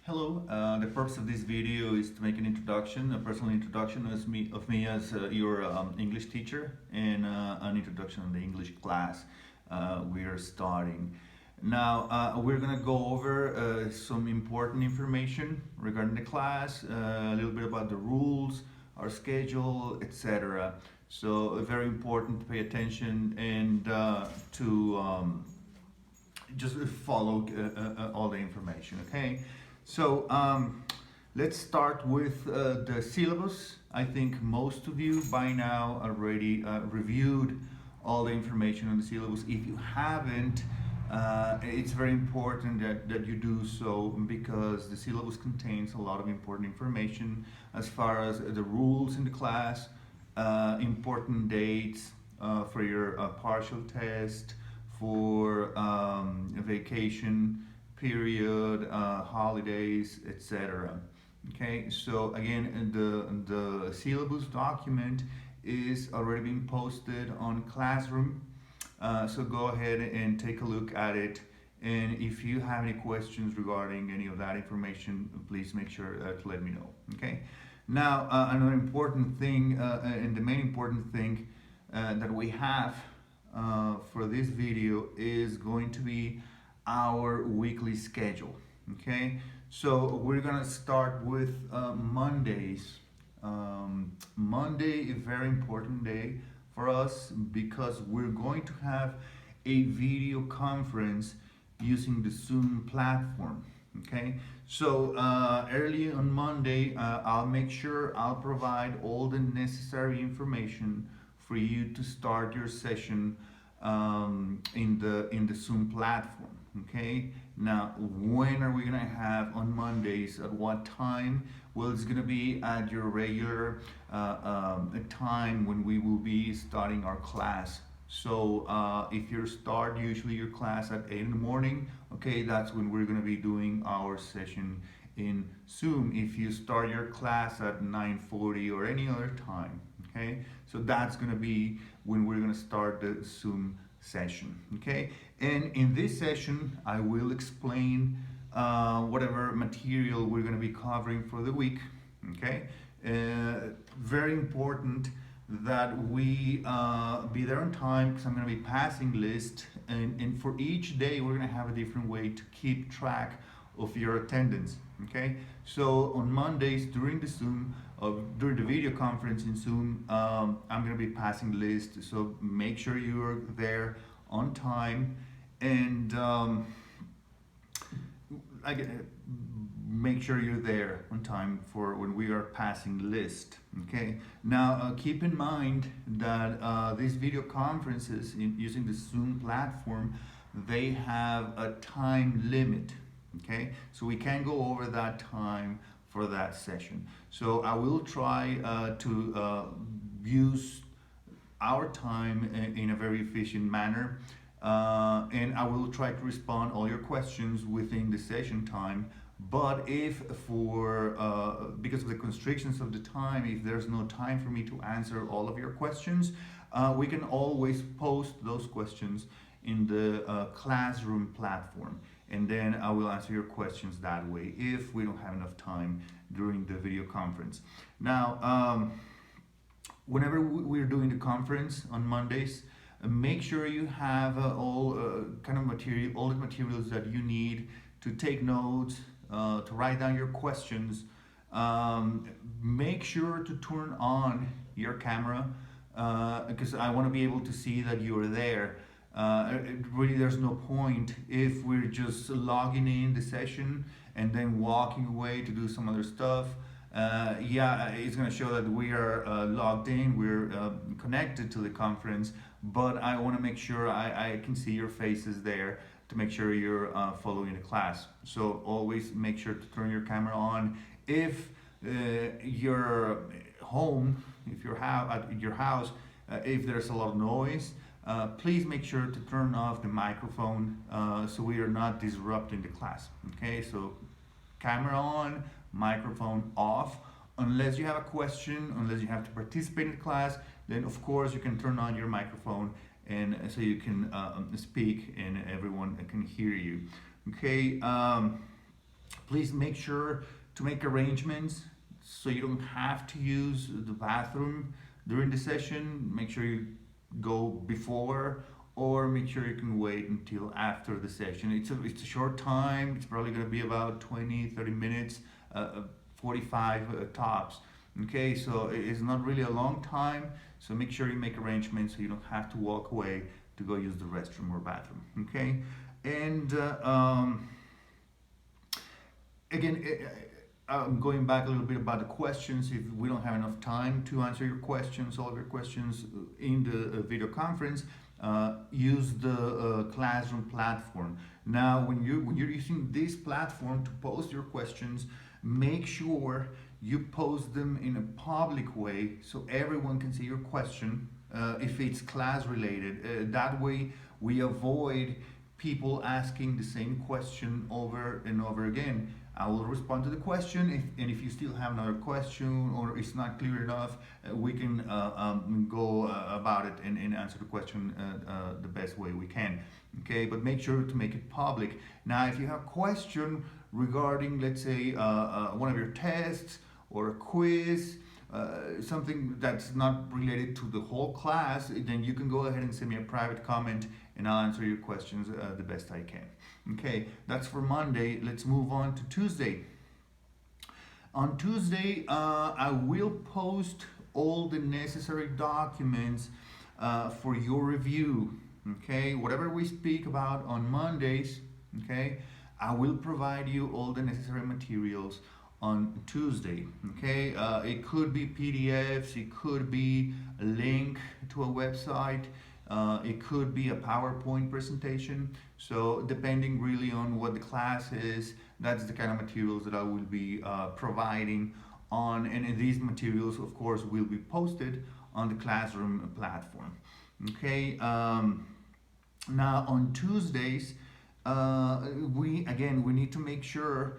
Hello, the purpose of this video is to make an introduction, a personal introduction of me as your English teacher and an introduction on the English class we are starting. Now, we're going to go over some important information regarding the class, a little bit about the rules, our schedule, etc. So, very important to pay attention and to just follow all the information, okay? So let's start with the syllabus. I think most of you by now already reviewed all the information on the syllabus. If you haven't, it's very important that you do so because the syllabus contains a lot of important information as far as the rules in the class, important dates for your partial test, for vacation period, holidays, etc. Okay, so again, the syllabus document is already being posted on Classroom. So go ahead and take a look at it. And if you have any questions regarding any of that information, please make sure to let me know. Okay. Now, another important thing, and the main important thing that we have for this video is going to be our weekly schedule. Okay, so we're gonna start with Mondays. Monday is a very important day for us because we're going to have a video conference using the Zoom platform. Okay, so early on Monday, I'll make sure I'll provide all the necessary information for you to start your session in the Zoom platform. Okay, now when are we gonna have on Mondays at what time? Well, it's gonna be at your regular time when we will be starting our class. So if you start usually your class at 8 in the morning, okay, that's when we're gonna be doing our session in Zoom. If you start your class at 9:40 or any other time, okay, so that's gonna be when we're gonna start the Zoom session. Okay, and in this session I will explain whatever material we're going to be covering for the week. Okay, very important that we be there on time because I'm going to be passing list, and for each day we're going to have a different way to keep track of your attendance. Okay, so on Mondays during the Zoom, during the video conference in Zoom, I'm going to be passing list, so make sure you're there on time, and make sure you're there on time for when we are passing list. Okay, now keep in mind that these video conferences using the Zoom platform, they have a time limit. Okay, so we can't go over that time for that session. So I will try to use our time in a very efficient manner, and I will try to respond all your questions within the session time. But if for because of the constrictions of the time, if there's no time for me to answer all of your questions, we can always post those questions in the Classroom platform, and then I will answer your questions that way if we don't have enough time during the video conference. Now, whenever we're doing the conference on Mondays, make sure you have all kind of material, all the materials that you need to take notes, to write down your questions. Make sure to turn on your camera because I want to be able to see that you are there. Really, there's no point if we're just logging in the session and then walking away to do some other stuff. Yeah, it's going to show that we are logged in, we're connected to the conference, but I want to make sure I can see your faces there to make sure you're following the class. So always make sure to turn your camera on. If you're home, if you're at your house, if there's a lot of noise, please make sure to turn off the microphone so we are not disrupting the class. Okay, so camera on, microphone off. Unless you have a question, unless you have to participate in the class, then of course you can turn on your microphone and so you can speak and everyone can hear you. Okay, Please make sure to make arrangements so you don't have to use the bathroom during the session. Make sure you go before, or make sure you can wait until after the session. It's a short time. It's probably going to be about 20-30 minutes, 45 tops. Okay, so it's not really a long time. So make sure you make arrangements so you don't have to walk away to go use the restroom or bathroom. Okay, and again, I'm going back a little bit about the questions. If we don't have enough time to answer your questions, all of your questions in the video conference, use the Classroom platform. Now, when you're using this platform to post your questions, make sure you post them in a public way so everyone can see your question if it's class related. That way, we avoid people asking the same question over and over again. I will respond to the question, and if you still have another question or it's not clear enough, we can go about it and answer the question the best way we can. Okay, but make sure to make it public. Now, if you have a question regarding, let's say, one of your tests or a quiz, something that's not related to the whole class, then you can go ahead and send me a private comment and I'll answer your questions the best I can. Okay, that's for Monday. Let's move on to Tuesday. On Tuesday, I will post all the necessary documents for your review. Okay, whatever we speak about on Mondays, okay, I will provide you all the necessary materials on Tuesday. Okay, it could be PDFs, it could be a link to a website, it could be a PowerPoint presentation. So depending really on what the class is, that's the kind of materials that I will be providing on, and these materials of course will be posted on the Classroom platform. Okay, now on Tuesdays, we need to make sure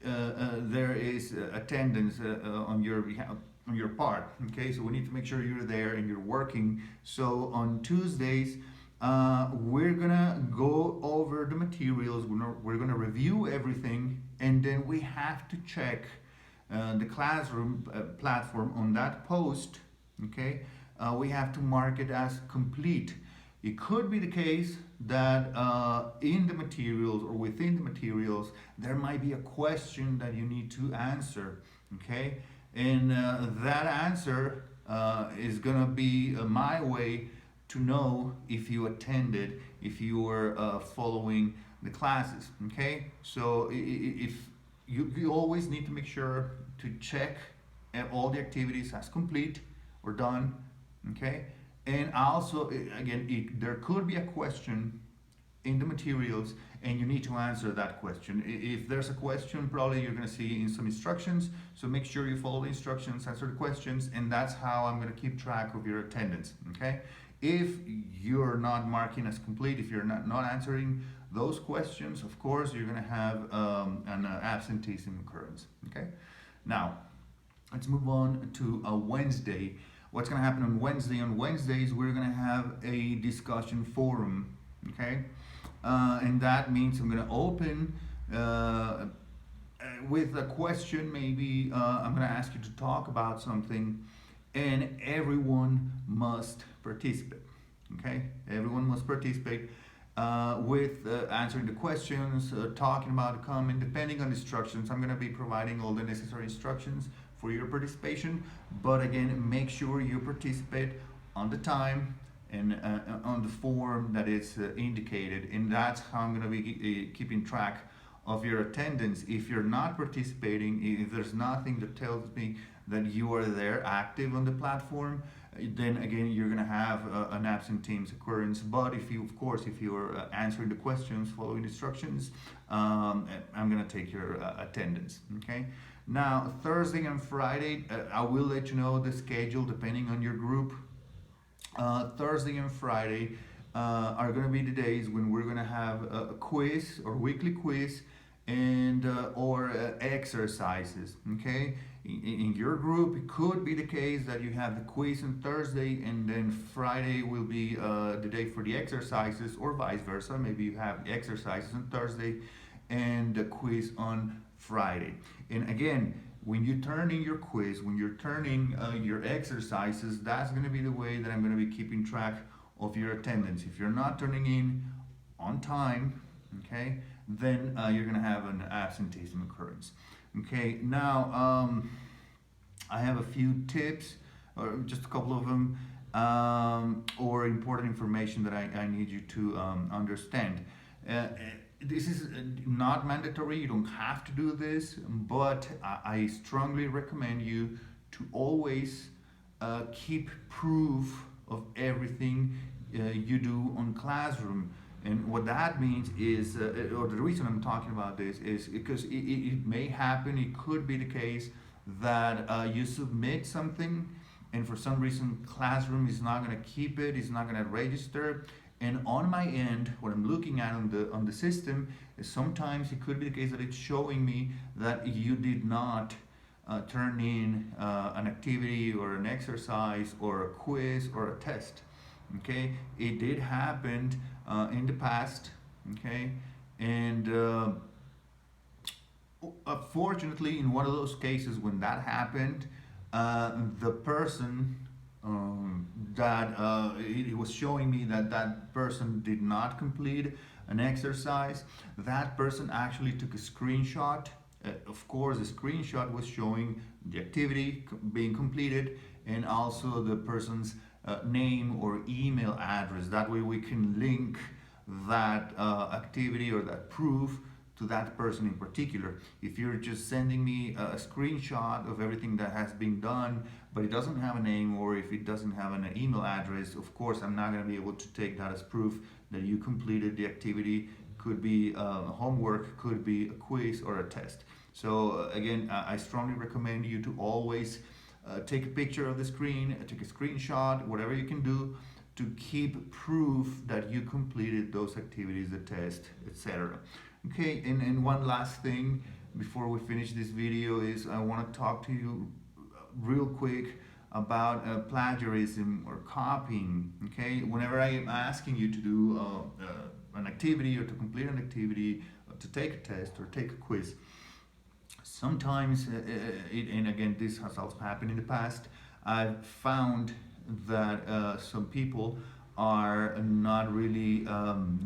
there is attendance on your part. Okay, so we need to make sure you're there and you're working. So on Tuesdays, we're gonna go over the materials. We're gonna review everything, and then we have to check the Classroom platform on that post. Okay, we have to mark it as complete. It could be the case that in the materials or within the materials there might be a question that you need to answer. Okay, and that answer is gonna be my way to know if you attended, if you were following the classes. Okay, so if you always need to make sure to check all the activities as complete or done. Okay, and also again, there could be a question in the materials and you need to answer that question. If there's a question, probably you're going to see in some instructions, so make sure you follow the instructions, answer the questions, and that's how I'm going to keep track of your attendance. Okay, if you're not marking as complete, if you're not answering those questions, of course you're going to have an absenteeism occurrence. Okay, now let's move on to a Wednesday. What's going to happen on Wednesday? On Wednesdays, we're going to have a discussion forum. Okay, and that means I'm going to open with a question. Maybe I'm going to ask you to talk about something, and everyone must participate. Okay, everyone must participate with answering the questions, talking about the comment, depending on the instructions. I'm going to be providing all the necessary instructions for your participation, but again, make sure you participate on the time and on the form that is indicated, and that's how I'm going to be keeping track of your attendance. If you're not participating, if there's nothing that tells me that you are there active on the platform, then again you're going to have an absenteeism occurrence. But if you're answering the questions, following instructions, I'm going to take your attendance. Okay, now Thursday and Friday, I will let you know the schedule depending on your group. Thursday and Friday are going to be the days when we're going to have a quiz or weekly quiz and or exercises. Okay, in your group, it could be the case that you have the quiz on Thursday and then Friday will be the day for the exercises, or vice versa. Maybe you have the exercises on Thursday and the quiz on Friday. And again, when you turn in your quiz, when you're turning your exercises, that's going to be the way that I'm going to be keeping track of your attendance. If you're not turning in on time, okay, then you're going to have an absenteeism occurrence. Okay, now I have a few tips, or just a couple of them, or important information that I need you to understand. This is not mandatory, you don't have to do this, but I strongly recommend you to always keep proof of everything you do on Classroom. And what that means is, or the reason I'm talking about this is because it may happen, it could be the case that you submit something and for some reason Classroom is not going to keep it, it's not going to register. And on my end, what I'm looking at on the system is sometimes it could be the case that it's showing me that you did not turn in an activity or an exercise or a quiz or a test. Okay, it did happen in the past. Okay, and fortunately, in one of those cases when that happened, the person that it was showing me that that person did not complete an exercise. That person actually took a screenshot. Of course, the screenshot was showing the activity being completed and also the person's name or email address. That way we can link that activity or that proof to that person in particular. If you're just sending me a screenshot of everything that has been done, but it doesn't have a name or if it doesn't have an email address, of course, I'm not going to be able to take that as proof that you completed the activity. Could be homework, could be a quiz or a test. So again, I strongly recommend you to always take a picture of the screen, take a screenshot, whatever you can do to keep proof that you completed those activities, the test, etc. Okay, and one last thing before we finish this video is I want to talk to you real quick about plagiarism or copying. Okay, whenever I am asking you to do an activity or to complete an activity, or to take a test or take a quiz, sometimes, and again this has also happened in the past, I've found that some people are not really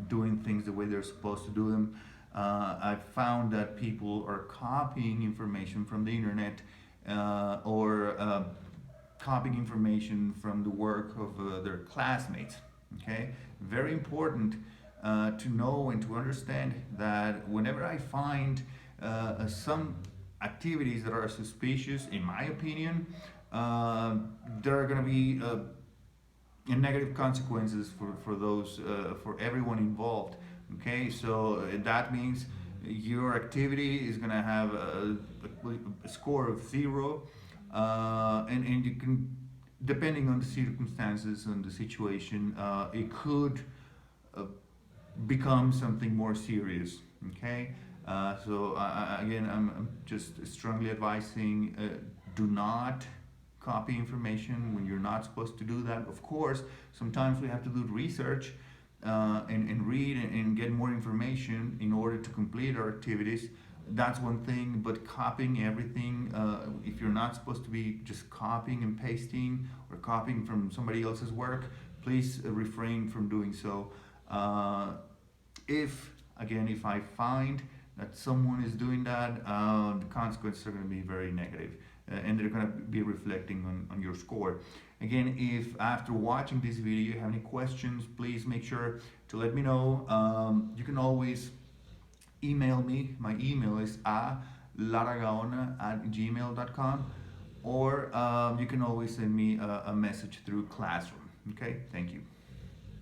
doing things the way they're supposed to do them. I've found that people are copying information from the internet or copying information from the work of their classmates. Okay, very important to know and to understand that whenever I find some activities that are suspicious, in my opinion, there are going to be negative consequences for those for everyone involved. Okay, so that means your activity is going to have a score of 0, and you can, depending on the circumstances and the situation, it could become something more serious. Okay, so again, I'm just strongly advising, do not copy information when you're not supposed to do that. Of course, sometimes we have to do research and read and get more information in order to complete our activities. That's one thing, but copying everything, if you're not supposed to be just copying and pasting or copying from somebody else's work, please refrain from doing so. If I find that someone is doing that, the consequences are going to be very negative. And they're going to be reflecting on your score. Again, if after watching this video you have any questions, please make sure to let me know. You can always email me. My email is alaragaona@gmail.com, or you can always send me a message through Classroom. Okay, thank you.